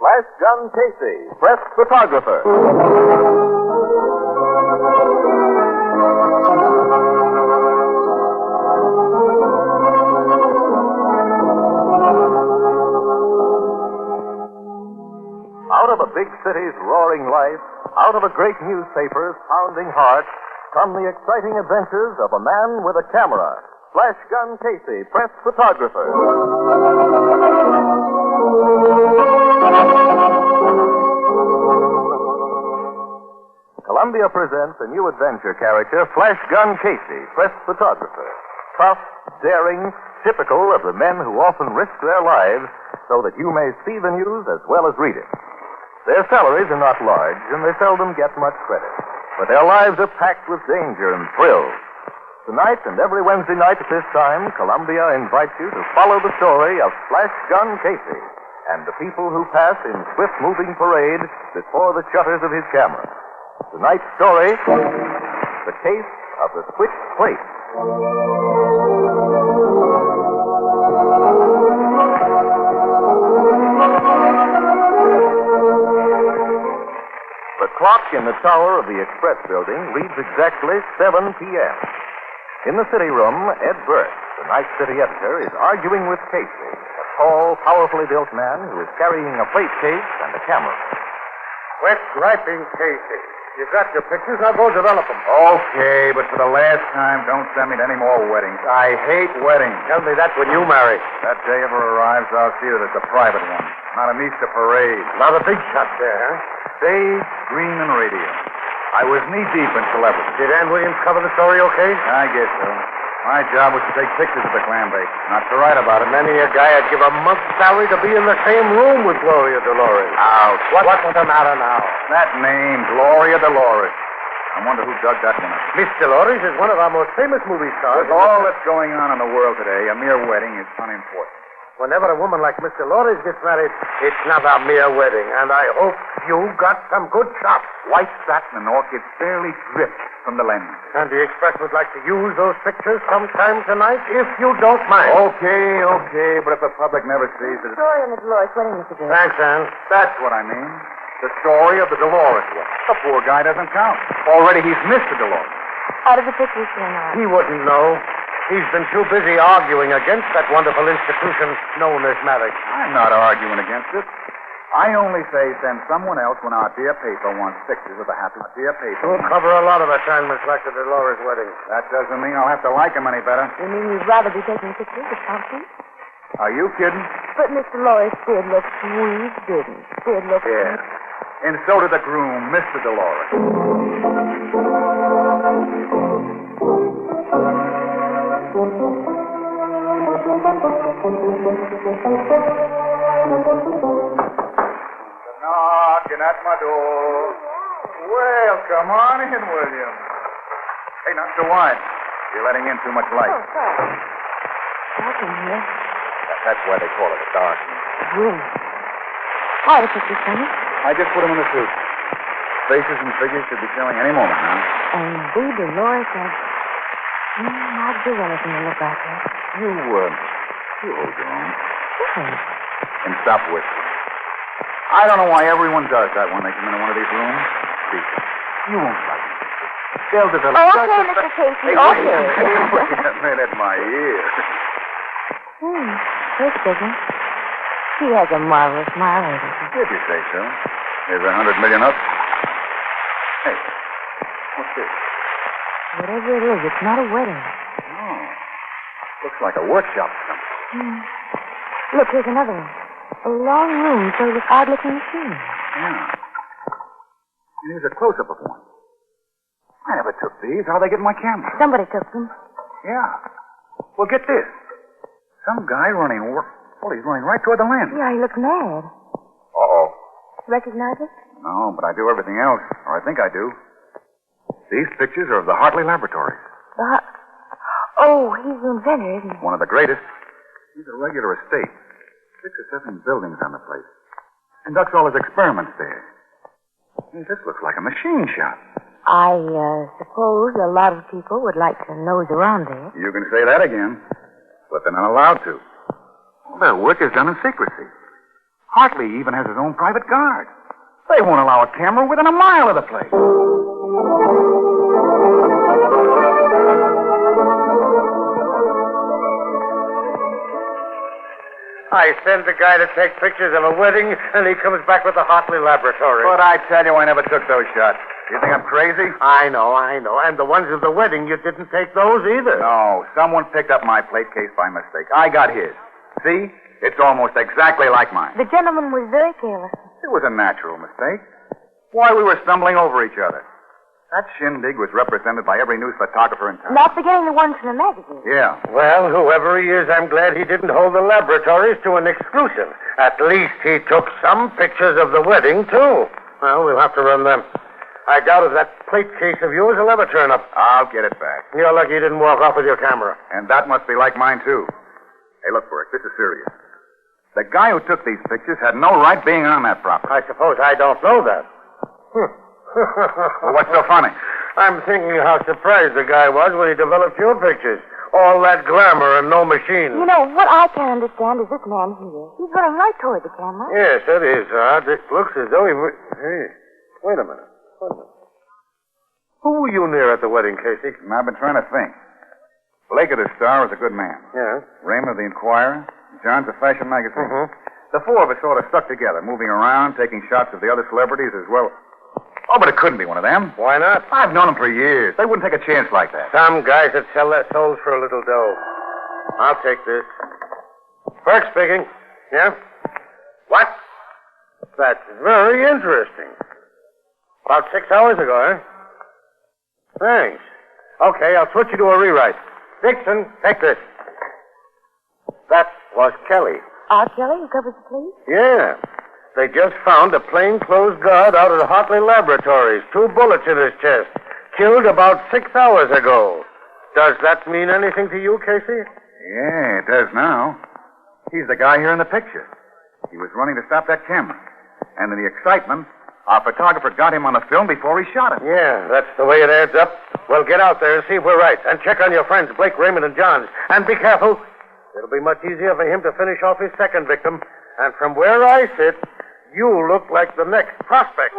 Flashgun Casey, press photographer. Out of a big city's roaring life, out of a great newspaper's pounding heart, come the exciting adventures of a man with a camera. Flashgun Casey, press photographer. Columbia presents a new adventure character, Flashgun Casey, press photographer. Tough, daring, typical of the men who often risk their lives so that you may see the news as well as read it. Their salaries are not large, and they seldom get much credit. But their lives are packed with danger and thrills. Tonight and every Wednesday night at this time, Columbia invites you to follow the story of Flashgun Casey and the people who pass in swift-moving parade before the shutters of his camera. Tonight's story, the case of the switched plate. The clock in the tower of the Express building reads exactly 7 p.m. In the city room, Ed Burt, the night city editor, is arguing with Casey, a tall, powerfully built man who is carrying a plate case and a camera. Quit griping, Casey. You've got your pictures. Now go develop them. Okay, but for the last time, don't send me to any more weddings. I hate weddings. Tell me that when you marry. That day ever arrives, I'll see that it's a private one, not an Easter parade. Not a big shot there, huh? Stage, screen, and radio. I was knee-deep in celebrity. Did Ann Williams cover the story okay? I guess so. My job was to take pictures of the clam bake, not to write about it. Many a guy would give a month's salary to be in the same room with Gloria Dolores. Ouch. What's the matter now? That name, Gloria Dolores. I wonder who dug that one up. Miss Dolores is one of our most famous movie stars. With all that's going on in the world today, a mere wedding is unimportant. Whenever a woman like Miss Dolores gets married, it's not a mere wedding. And I hope you got some good shots. White satin and orchids fairly dripped from the lens. And the Express would like to use those pictures sometime tonight, if you don't mind. Okay, but if the public never sees it... Story of the Dolores wedding, Mr. Gray. Thanks, Ann. That's what I mean. The story of the Dolores wedding. The poor guy doesn't count. Already he's missed the Dolores. How did the pictures turn out? He wouldn't know. He's been too busy arguing against that wonderful institution known as marriage. I'm not arguing against it. I only say send someone else when our dear paper wants pictures of the happy dear paper. We'll cover a lot of assignments like the Dolores wedding. That doesn't mean I'll have to like him any better. You mean you'd rather be taking pictures of something? Are you kidding? But Miss Dolores did look sweet, didn't? Did look Yeah. sweet. And so did the groom, Mr. Dolores. Knocking at my door. Well, come on in, William. Hey, not so wide. You're letting in too much light. Oh, sorry. Dark in here. That's why they call it a dark. Room. How are the pictures, Sonny? I just put them in the suit. Faces and figures should be showing any moment now. And the Dolores has... I'd do anything to look like that. You hold your own. Listen. And stop whistling. I don't know why everyone does that when they come into one of these rooms. Speak. You won't like it. They'll develop... Oh, okay, Mr. Casey. Okay. Wait a minute, my ear. This business. She has a marvelous smile, doesn't she? If you say so. Here's $100 million up. Hey, what's this? Whatever it is, it's not a wedding. Oh. Looks like a workshop or something. Look, here's another one. A long room filled with odd-looking machines. Yeah. And here's a close-up of one. I never took these. How'd they get in my camera? Somebody took them. Yeah. Well, get this. Some guy running... Well, he's running right toward the lens. Yeah, he looks mad. Uh-oh. Recognize it? No, but I do everything else. Or I think I do. These pictures are of the Hartley Laboratories. Oh, he's the inventor, isn't he? One of the greatest. He's a regular estate. 6 or 7 buildings on the place. Conducts all his experiments there. Hey, this looks like a machine shop. I suppose a lot of people would like to nose around there. You can say that again. But they're not allowed to. All their work is done in secrecy. Hartley even has his own private guard. They won't allow a camera within a mile of the place. I send the guy to take pictures of a wedding, and he comes back with the Hartley laboratory. But I tell you, I never took those shots. You think I'm crazy? I know. And the ones of the wedding, you didn't take those either. No, someone picked up my plate case by mistake. I got his. See? It's almost exactly like mine. The gentleman was very careless. It was a natural mistake. Why, we were stumbling over each other. That shindig was represented by every news photographer in town. Not forgetting the ones from the magazine. Yeah. Well, whoever he is, I'm glad he didn't hold the laboratories to an exclusive. At least he took some pictures of the wedding, too. Well, we'll have to run them. I doubt if that plate case of yours will ever turn up. I'll get it back. You're lucky you didn't walk off with your camera. And that must be like mine, too. Hey, look, Burke, this is serious. The guy who took these pictures had no right being on that property. I suppose I don't know that. Well, what's so funny? I'm thinking how surprised the guy was when he developed your pictures. All that glamour and no machine. You know, what I can't understand is this man here. He's running right toward the camera. Yes, that is odd. It looks as though he... Hey, wait a minute. Who were you near at the wedding, Casey? I've been trying to think. Blake of the Star was a good man. Yeah. Raymond of the Inquirer. John's a fashion magazine. Mm-hmm. The four of us sort of stuck together, moving around, taking shots of the other celebrities as well. Oh, but it couldn't be one of them. Why not? I've known them for years. They wouldn't take a chance like that. Some guys that sell their souls for a little dough. I'll take this. Burke speaking. Yeah? What? That's very interesting. About 6 hours ago, eh? Thanks. Okay, I'll switch you to a rewrite. Dixon, take this. That was Kelly. Kelly, who covers the police? Yeah. They just found a plainclothes guard out of the Hartley laboratories. 2 bullets in his chest. Killed about 6 hours ago. Does that mean anything to you, Casey? Yeah, it does now. He's the guy here in the picture. He was running to stop that camera. And in the excitement, our photographer got him on the film before he shot him. Yeah, that's the way it adds up. Well, get out there and see if we're right. And check on your friends, Blake, Raymond, and Johns. And be careful. It'll be much easier for him to finish off his second victim. And from where I sit, you look like the next prospect.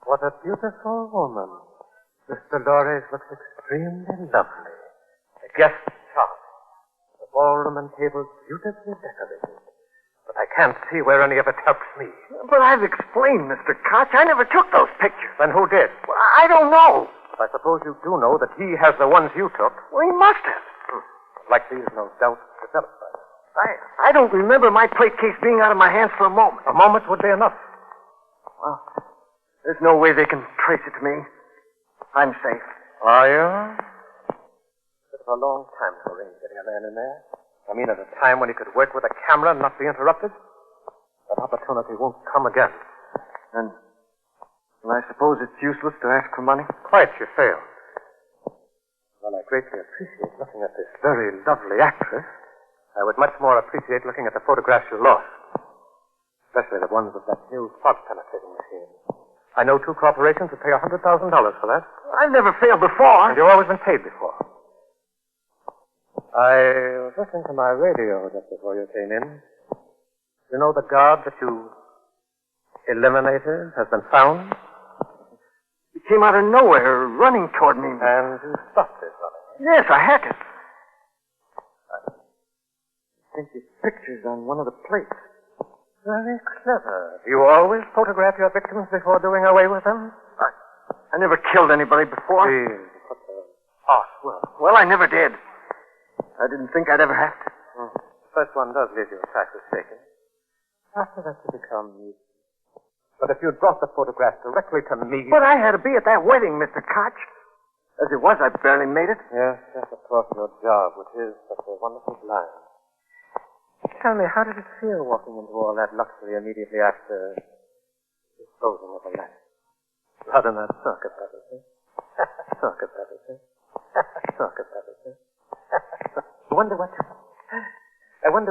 What a beautiful woman. Miss Dolores looks extremely lovely. The guests charming. The ballroom and tables beautifully decorated. But I can't see where any of it helps me. But I've explained, Mr. Koch. I never took those pictures. Then who did? Well, I don't know. I suppose you do know that he has the ones you took. Well, he must have. Like these, no doubt, developed by him. I don't remember my plate case being out of my hands for a moment. A moment would be enough. Well, there's no way they can trace it to me. I'm safe. Are you? Bit of a long time to arrange getting a man in there. I mean, at a time when he could work with a camera and not be interrupted. That opportunity won't come again. And well, I suppose it's useless to ask for money? Quite, you failed. Well, I greatly appreciate looking at this very lovely actress. I would much more appreciate looking at the photographs you lost. Especially the ones of that new fog penetrating machine. I know 2 corporations would pay $100,000 for that. I've never failed before. And you've always been paid before. I was listening to my radio just before you came in. You know the guard that you eliminated has been found? He came out of nowhere, running toward me. And you stopped his running. Yes, I had to. I think his picture's on one of the plates. Very clever. Do you always photograph your victims before doing away with them? I never killed anybody before. Please, what the harsh word. Well, I never did. I didn't think I'd ever have to. The first one does leave you a trifle shaken. After that, you become easy. But if you'd brought the photograph directly to me... But I had to be at that wedding, Mr. Koch. As it was, I barely made it. Yes, of course, your job, which is such a wonderful blind. Tell me, how did it feel walking into all that luxury immediately after disposing of the lamp? Rather not psychopathy. Psychopathy. Psychopathy. I wonder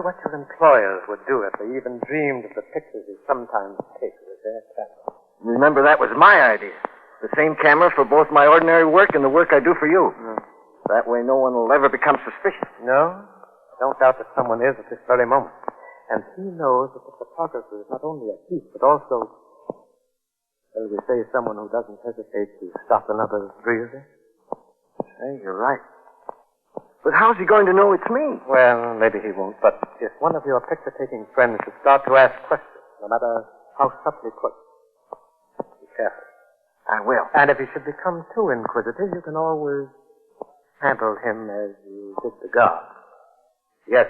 what your employers would do if they even dreamed of the pictures you sometimes take with their camera. Remember, that was my idea. The same camera for both my ordinary work and the work I do for you. That way no one will ever become suspicious. No? I don't doubt that someone is at this very moment. And he knows that the photographer is not only a thief, but also, shall we say, someone who doesn't hesitate to stop another breather. Hey, you're right. But how's he going to know it's me? Well, maybe he won't, but if one of your picture-taking friends should start to ask questions, no matter how subtly put, be careful. I will. And if he should become too inquisitive, you can always handle him as you did the guard. Yes,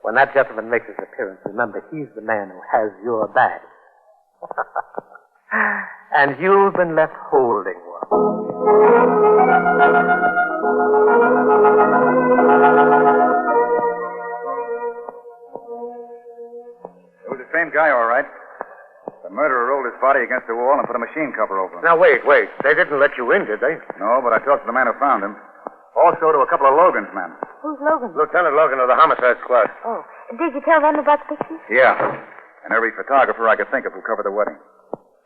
when that gentleman makes his appearance, remember, he's the man who has your bag. And you've been left holding one. It was the same guy, all right. The murderer rolled his body against the wall and put a machine cover over him. Now, wait. They didn't let you in, did they? No, but I talked to the man who found him. Also to a couple of Logan's men. Who's Logan? Lieutenant Logan of the homicide squad. Oh, did you tell them about the pictures? Yeah. And every photographer I could think of who covered the wedding.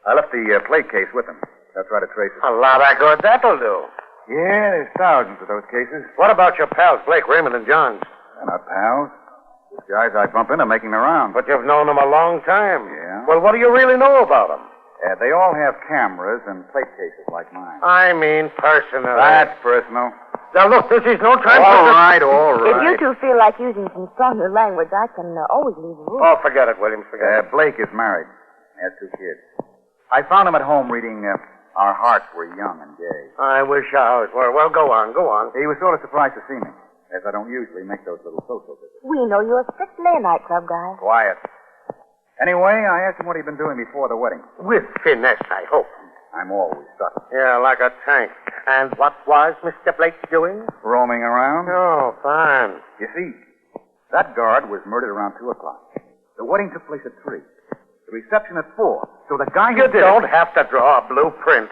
I left the plate case with them. They'll try to trace it. A lot of good that'll do. Yeah, there's thousands of those cases. What about your pals, Blake, Raymond, and Johns? They're not pals. These guys I bump into making the rounds. But you've known them a long time. Yeah. Well, what do you really know about them? They all have cameras and plate cases like mine. I mean personal. That's personal. Now, look, this is no time All for... right. If you two feel like using some stronger language, I can always leave the room. Oh, forget it, Williams, forget it. Blake is married. He has 2 kids. I found him at home reading Our Hearts Were Young and Gay. I wish ours were. Well, go on. He was sort of surprised to see me, as I don't usually make those little social visits. We know you're a strictly a nightclub guy. Quiet. Anyway, I asked him what he'd been doing before the wedding. With finesse, I hope. I'm always subtle. Yeah, like a tank. And what was Mr. Blake doing? Roaming around? Oh, fine. You see, that guard was murdered around 2 o'clock. The wedding took place at 3. The reception at 4. So the guy who You did don't it... have to draw a blueprint.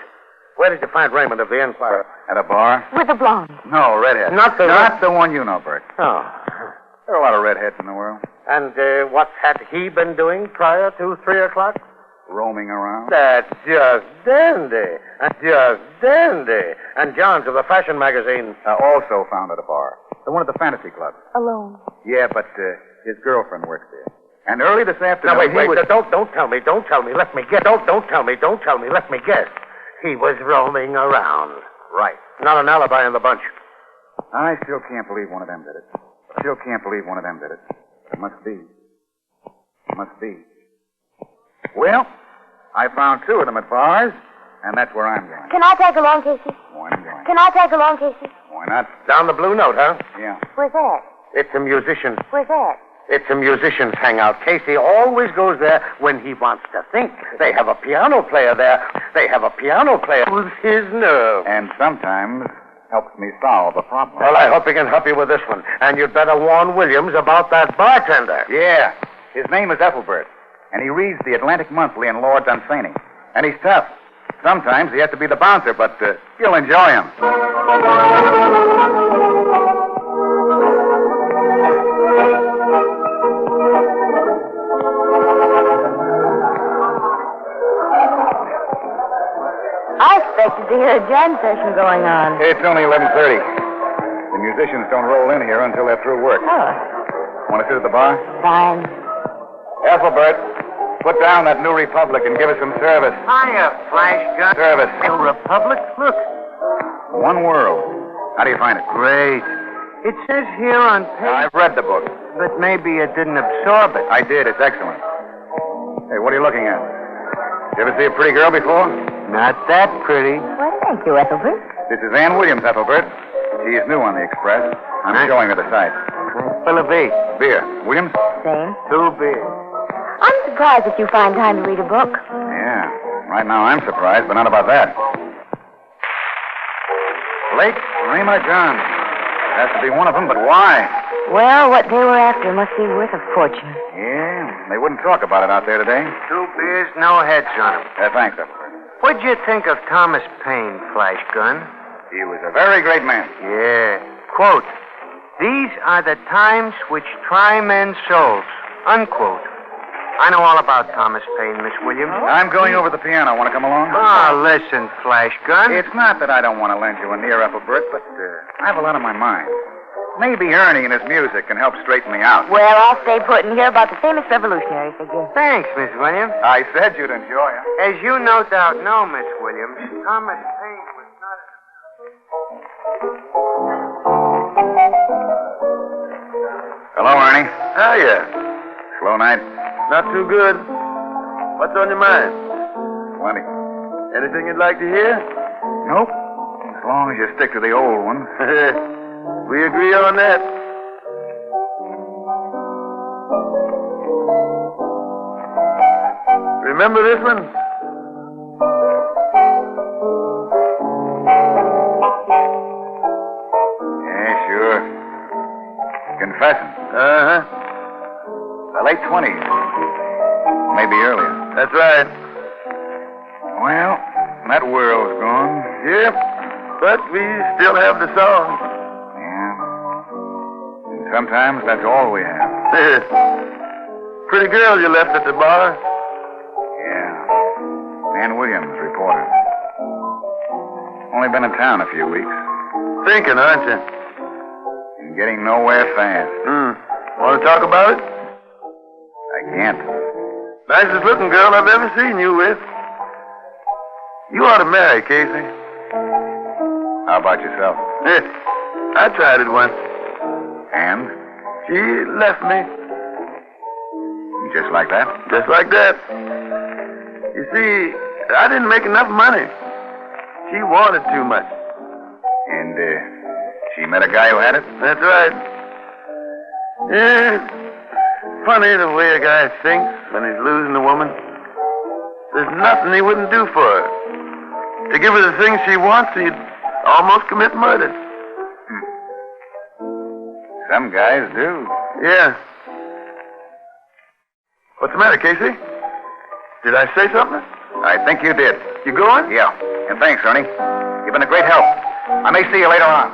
Where did you find Raymond of the Enquirer? At a bar? With a blonde. No, redhead. Not the Not the one you know, Bert. Oh. There are a lot of redheads in the world. And what had he been doing prior to 3 o'clock? Roaming around. That's just dandy. Just dandy. And Johns of the fashion magazine. Also found at a bar. The one at the fantasy club. Alone. Yeah, but his girlfriend works there. And early this afternoon... Now, wait. he was... Don't tell me. Let me guess. Don't tell me. Let me guess. He was roaming around. Right. Not an alibi in the bunch. I still can't believe one of them did it. It must be. Well, I found 2 of them at bars, and that's where I'm going. Can I tag along, Casey? Where I'm going. Can I tag along, Casey? Why not? Down the Blue Note, huh? Yeah. Where's that? It's a musician. Where's that? It's a musician's hangout. Casey always goes there when he wants to think. They have a piano player there. With his nerve. And sometimes helps me solve a problem. Well, I hope he can help you with this one. And you'd better warn Williams about that bartender. Yeah. His name is Ethelbert. And he reads the Atlantic Monthly in Lord's Unfeigned. And he's tough. Sometimes he has to be the bouncer, but you'll enjoy him. I expected to hear a jam session going on. It's only 11:30. The musicians don't roll in here until they're through work. Oh, Want to sit at the bar? fine. Ethelbert, put down that New Republic and give us some service. Hiya, Flashgun. Service. New Republic? Look. One world. How do you find it? Great. It says here on page... I've read the book. But maybe you didn't absorb it. I did. It's excellent. Hey, what are you looking at? You ever see a pretty girl before? Not that pretty. Well, thank you, Ethelbert. This is Ann Williams, Ethelbert. She is new on the Express. I'm showing her the site. Full of eight. Beer. Williams? Same. 2 beers. I'm surprised that you find time to read a book. Yeah. Right now I'm surprised, but not about that. Blake, Raymond, John. Has to be one of them, but why? Well, what they were after must be worth a fortune. Yeah, they wouldn't talk about it out there today. 2 beers, no heads on them. Thanks, Ethelbert. What'd you think of Thomas Paine, Flashgun? He was a very great man. Yeah. Quote, "These are the times which try men's souls." Unquote. I know all about Thomas Paine, Miss Williams. I'm going over the piano. Want to come along? Listen, Flashgun. It's not that I don't want to lend you an ear, Ethelbert, but I have a lot on my mind. Maybe Ernie and his music can help straighten me out. Well, I'll stay put and hear about the famous revolutionary figure. Thanks, Miss Williams. I said you'd enjoy it. As you no doubt know, Miss Williams, Thomas Paine was not... Hello, Ernie. Hiya. Slow night? Not too good. What's on your mind? Plenty. Anything you'd like to hear? Nope. As long as you stick to the old one. We agree on that. Remember this one? Yeah, sure. Confessing. Uh-huh. The late 20s. Maybe earlier. That's right. Well, that world's gone. Yep. But we still have the song. Yeah. And sometimes that's all we have. Pretty girl you left at the bar. Yeah. Ann Williams, reporter. Only been in town a few weeks. Thinking, aren't you? And getting nowhere fast. Want to talk about it? I can't. Nicest looking girl I've ever seen you with. You ought to marry, Casey. How about yourself? I tried it once. And? She left me. Just like that? Just like that. You see, I didn't make enough money. She wanted too much. And, she met a guy who had it? That's right. Yeah. Funny the way a guy thinks when he's losing a woman. There's nothing he wouldn't do for her. To give her the things she wants, he'd almost commit murder. Some guys do. Yeah. What's the matter, Casey? Did I say something? I think you did. You going? Yeah. And thanks, Ernie. You've been a great help. I may see you later on.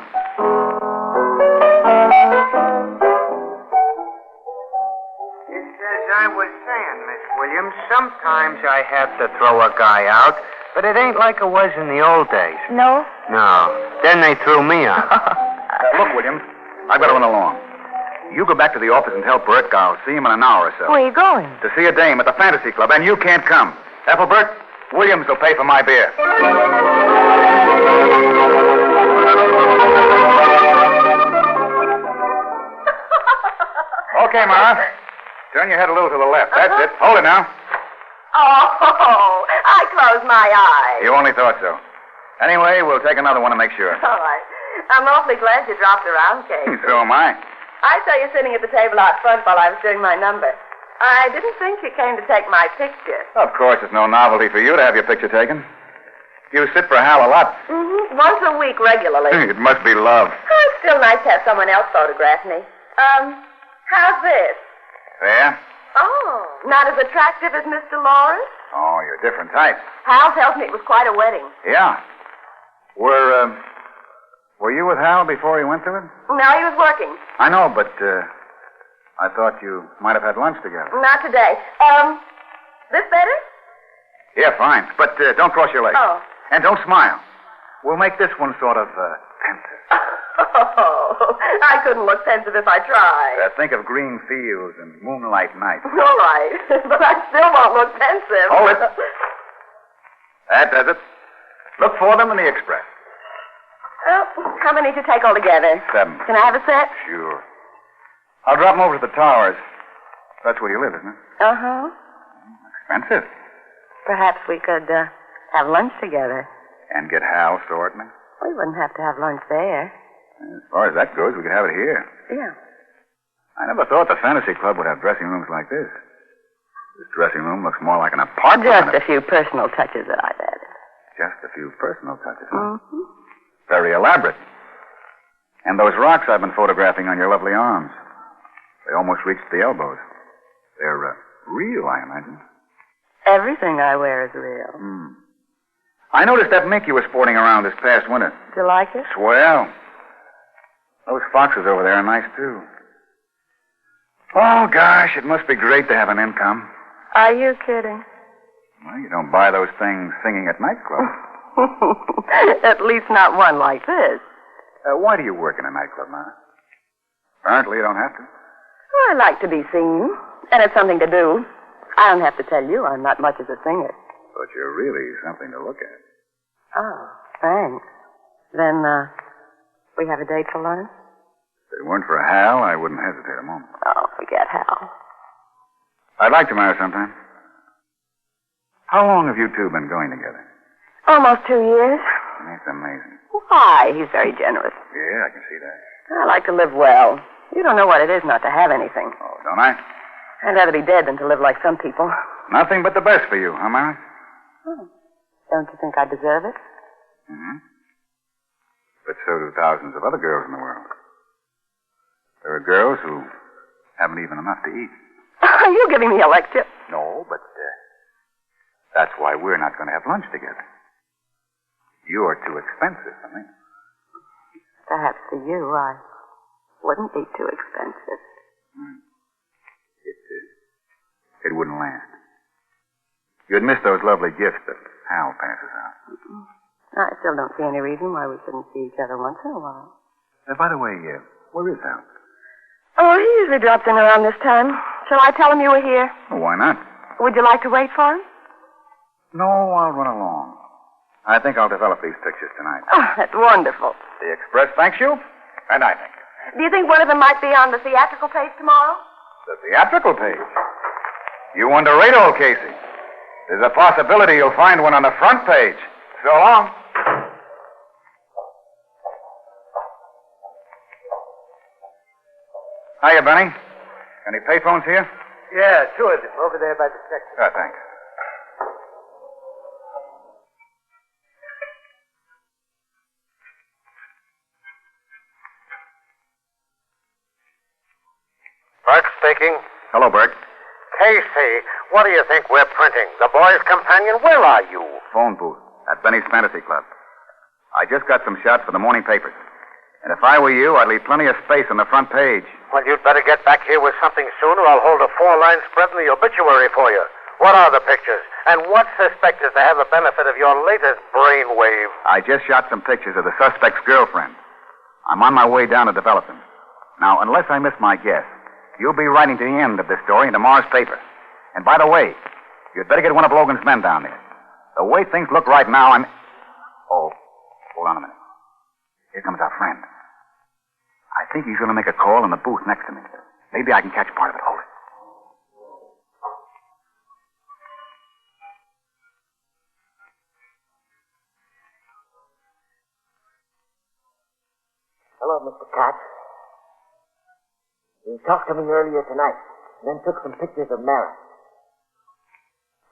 It's as I was saying, Miss Williams, sometimes I have to throw a guy out, but it ain't like it was in the old days. No? No. Then they threw me out. Look, Williams, I've got to run along. You go back to the office and tell Bert I'll see him in an hour or so. Where are you going? To see a dame at the Fantasy Club, and you can't come. Ethelbert, Williams will pay for my beer. Okay, Ma. Turn your head a little to the left. That's it. Hold it now. Oh, I closed my eyes. You only thought so. Anyway, we'll take another one to make sure. All right. I'm awfully glad you dropped around, Kate. So am I. I saw you sitting at the table out front while I was doing my number. I didn't think you came to take my picture. Of course, it's no novelty for you to have your picture taken. You sit for Hal a lot. Mm-hmm. Once a week, regularly. It must be love. Oh, it's still nice to have someone else photograph me. How's this? Fair? Oh, not as attractive as Mr. Lawrence? Oh, you're a different type. Hal tells me it was quite a wedding. Yeah. Were you with Hal before he went to it? No, he was working. I know, but, I thought you might have had lunch together. Not today. This better? Yeah, fine. But, don't cross your legs. Oh. And don't smile. We'll make this one sort of, pensive. Oh, I couldn't look pensive if I tried. Think of green fields and moonlight nights. All right, but I still won't look pensive. Hold it. That does it. Look for them in the express. How many to take altogether? 7. Can I have a set? Sure. I'll drop them over to the towers. That's where you live, isn't it? Uh-huh. Expensive. Perhaps we could have lunch together. And get Hal sorting it. We wouldn't have to have lunch there. As far as that goes, we could have it here. Yeah. I never thought the Fantasy Club would have dressing rooms like this. This dressing room looks more like an apartment. Just a few personal touches that I've added. Just a few personal touches, huh? Mm-hmm. Very elaborate. And those rocks I've been photographing on your lovely arms. They almost reached the elbows. They're real, I imagine. Everything I wear is real. I noticed that mink you were sporting around this past winter. Do you like it? Swell. Those foxes over there are nice, too. Oh, gosh, it must be great to have an income. Are you kidding? Well, you don't buy those things singing at nightclubs. At least not one like this. Why do you work in a nightclub, Ma? Apparently you don't have to. Well, I like to be seen, and it's something to do. I don't have to tell you I'm not much as a singer. But you're really something to look at. Oh, thanks. Then, we have a date for lunch? If it weren't for Hal, I wouldn't hesitate a moment. Oh, forget Hal. I'd like to marry sometime. How long have you two been going together? Almost 2 years. That's amazing. Why? He's very generous. Yeah, I can see that. I like to live well. You don't know what it is not to have anything. Oh, don't I? I'd rather be dead than to live like some people. Nothing but the best for you, huh, Mary? Oh. Don't you think I deserve it? Mm-hmm. But so do thousands of other girls in the world. There are girls who haven't even enough to eat. Are you giving me a lecture? No, but that's why we're not going to have lunch together. You're too expensive for me. Perhaps for you, I wouldn't be too expensive. It wouldn't last. You'd miss those lovely gifts that Hal passes out. I still don't see any reason why we shouldn't see each other once in a while. By the way, where is Hal? Oh, he usually drops in around this time. Shall I tell him you were here? Well, why not? Would you like to wait for him? No, I'll run along. I think I'll develop these pictures tonight. Oh, that's wonderful. The Express thanks you, and I thank you. Do you think one of them might be on the theatrical page tomorrow? The theatrical page? You underrate old Casey. There's a possibility you'll find one on the front page. So long. Hiya, Benny. Any payphones here? Yeah, 2 of them over there by the section. Oh, thanks. Burke speaking. Hello, Bert. Casey, what do you think we're printing? The Boy's Companion? Where are you? Phone booth at Benny's Fantasy Club. I just got some shots for the morning papers. And if I were you, I'd leave plenty of space on the front page. Well, you'd better get back here with something soon, or I'll hold a 4-line spread in the obituary for you. What are the pictures? And what suspect is to have the benefit of your latest brainwave? I just shot some pictures of the suspect's girlfriend. I'm on my way down to develop them. Now, unless I miss my guess, you'll be writing to the end of this story in tomorrow's paper. And by the way, you'd better get one of Logan's men down there. The way things look right now, I'm... Oh, hold on a minute. Here comes our friend. I think he's going to make a call in the booth next to me. Maybe I can catch part of it. Hold it. Hello, Mr. Coxe. He talked to me earlier tonight, then took some pictures of Mara.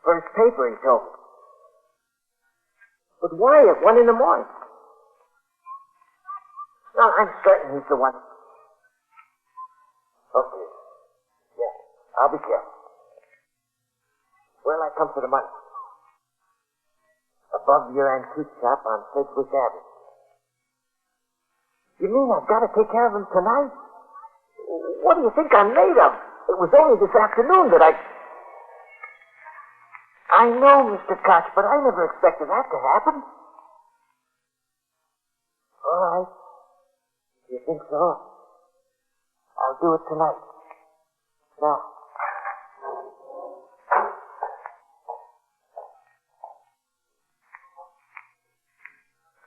For his paper, he told me. But why at 1 in the morning? No, I'm certain he's the one. Okay. Yeah, I'll be careful. Where'll I come for the money? Above your antique shop on Sedgwick Avenue. You mean I've got to take care of him tonight? What do you think I'm made of? It was only this afternoon that I know, Mr. Coxe, but I never expected that to happen. All right. You think so? I'll do it tonight. Now.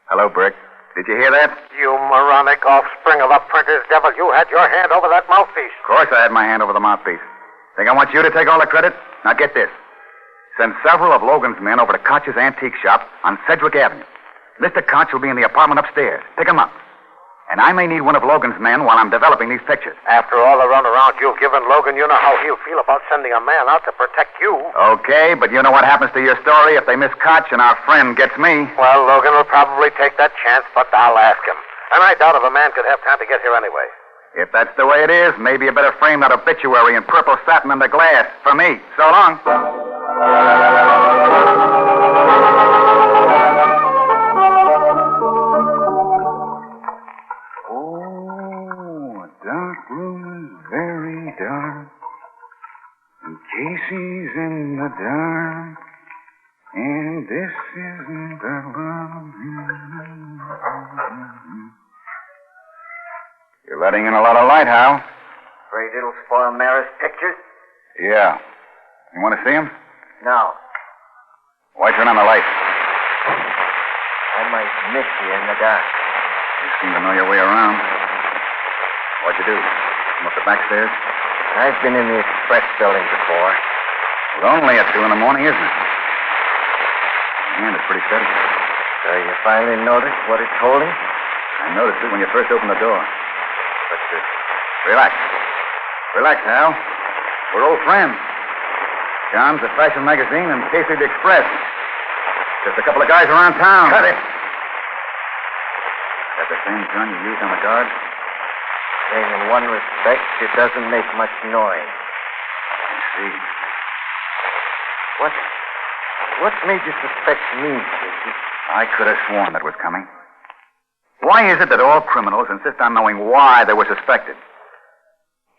Hello, Brick. Did you hear that? You moronic offspring of a printer's devil. You had your hand over that mouthpiece. Of course I had my hand over the mouthpiece. Think I want you to take all the credit? Now get this. Send several of Logan's men over to Koch's antique shop on Sedgwick Avenue. Mr. Koch will be in the apartment upstairs. Pick him up. And I may need one of Logan's men while I'm developing these pictures. After all the runaround you've given Logan, you know how he'll feel about sending a man out to protect you. Okay, but you know what happens to your story if they miss Koch and our friend gets me? Well, Logan will probably take that chance, but I'll ask him. And I doubt if a man could have time to get here anyway. If that's the way it is, maybe you better frame that obituary in purple satin under glass for me. So long. Casey's in the dark, and this isn't the love. You're letting in a lot of light, Hal. Afraid it'll spoil Mara's pictures? Yeah. You want to see him? No. Why turn on the light? I might miss you in the dark. You seem to know your way around. What'd you do? Come up the back stairs? I've been in the express building before. Lonely at 2 in the morning, isn't it? And it's pretty steady. So you finally noticed what it's holding? I noticed it when you first opened the door. What's this? Relax. Relax, Hal. We're old friends. John's the fashion magazine and Casey the Express. Just a couple of guys around town. Cut it. Is that the same gun you used on the guard? Same in one respect, it doesn't make much noise. I see. What made you suspect me, Casey? I could have sworn that was coming. Why is it that all criminals insist on knowing why they were suspected?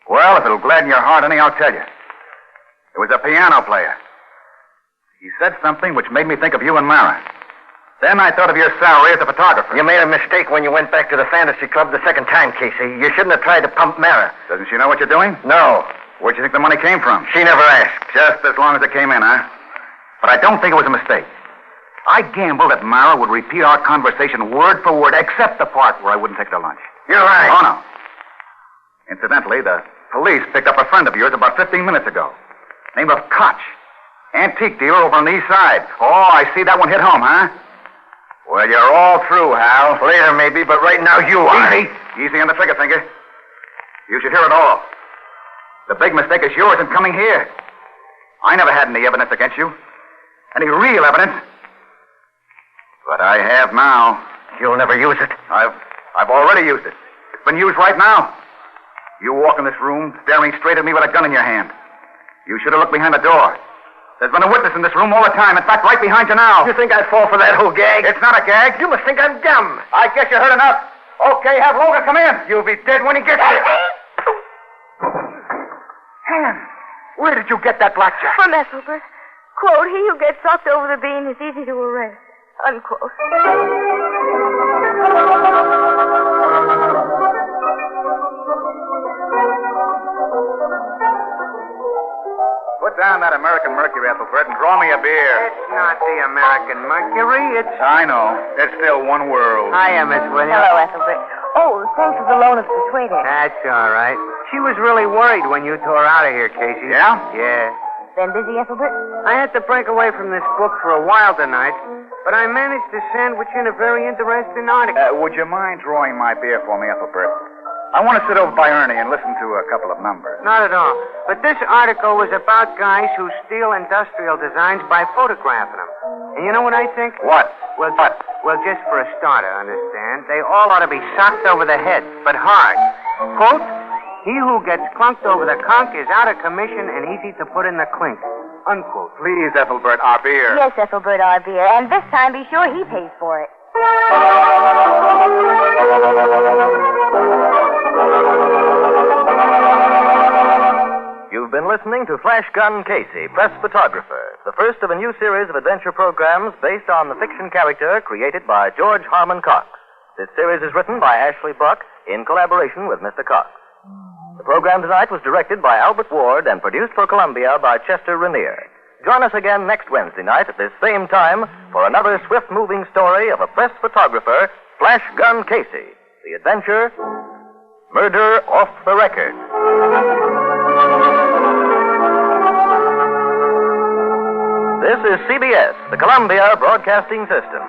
Well, if it'll gladden your heart any, I'll tell you. It was a piano player. He said something which made me think of you and Mara. Then I thought of your salary as a photographer. You made a mistake when you went back to the fantasy club the second time, Casey. You shouldn't have tried to pump Mara. Doesn't she know what you're doing? No. Where'd you think the money came from? She never asked. Just as long as it came in, huh? But I don't think it was a mistake. I gambled that Mara would repeat our conversation word for word, except the part where I wouldn't take her lunch. You're right. Oh, no. Incidentally, the police picked up a friend of yours about 15 minutes ago. Name of Koch. Antique dealer over on the east side. Oh, I see that one hit home, huh? Well, you're all through, Hal. Later, maybe, but right now you are. Easy. Easy on the trigger finger. You should hear it all. The big mistake is yours in coming here. I never had any evidence against you. Any real evidence. But I have now. You'll never use it. I've already used it. It's been used right now. You walk in this room staring straight at me with a gun in your hand. You should have looked behind the door. There's been a witness in this room all the time. In fact, right behind you now. You think I'd fall for that whole gag? It's not a gag. You must think I'm dumb. I guess you heard enough. Okay, have Logan come in. You'll be dead when he gets here. Anne, where did you get that blackjack? From Ethelbert. Quote, he who gets sucked over the bean is easy to arrest. Unquote. Put down that American Mercury, Ethelbert, and draw me a beer. It's not the American Mercury. It's... I know. It's still one world. Hiya, Miss Williams. Hello, Ethelbert. Oh, thanks for the loan of the persuader. That's all right. She was really worried when you tore out of here, Casey. Yeah? Yeah. Been busy, Ethelbert? I had to break away from this book for a while tonight, but I managed to sandwich in a very interesting article. Would you mind drawing my beer for me, Ethelbert? I want to sit over by Ernie and listen to a couple of numbers. Not at all. But this article was about guys who steal industrial designs by photographing them. And you know what I think? What? Well, just for a starter, understand? They all ought to be socked over the head, but hard. Quote, he who gets clunked over the conch is out of commission and easy to put in the clink. Unquote. Please, Ethelbert, our beer. Yes, Ethelbert, our beer. And this time, be sure he pays for it. You've been listening to Flashgun Casey, press photographer, the first of a new series of adventure programs based on the fiction character created by George Harmon Coxe. This series is written by Ashley Buck in collaboration with Mr. Coxe. The program tonight was directed by Albert Ward and produced for Columbia by Chester Rainier. Join us again next Wednesday night at this same time for another swift-moving story of a press photographer, Flashgun Casey. The adventure, Murder Off the Record. This is CBS, the Columbia Broadcasting System.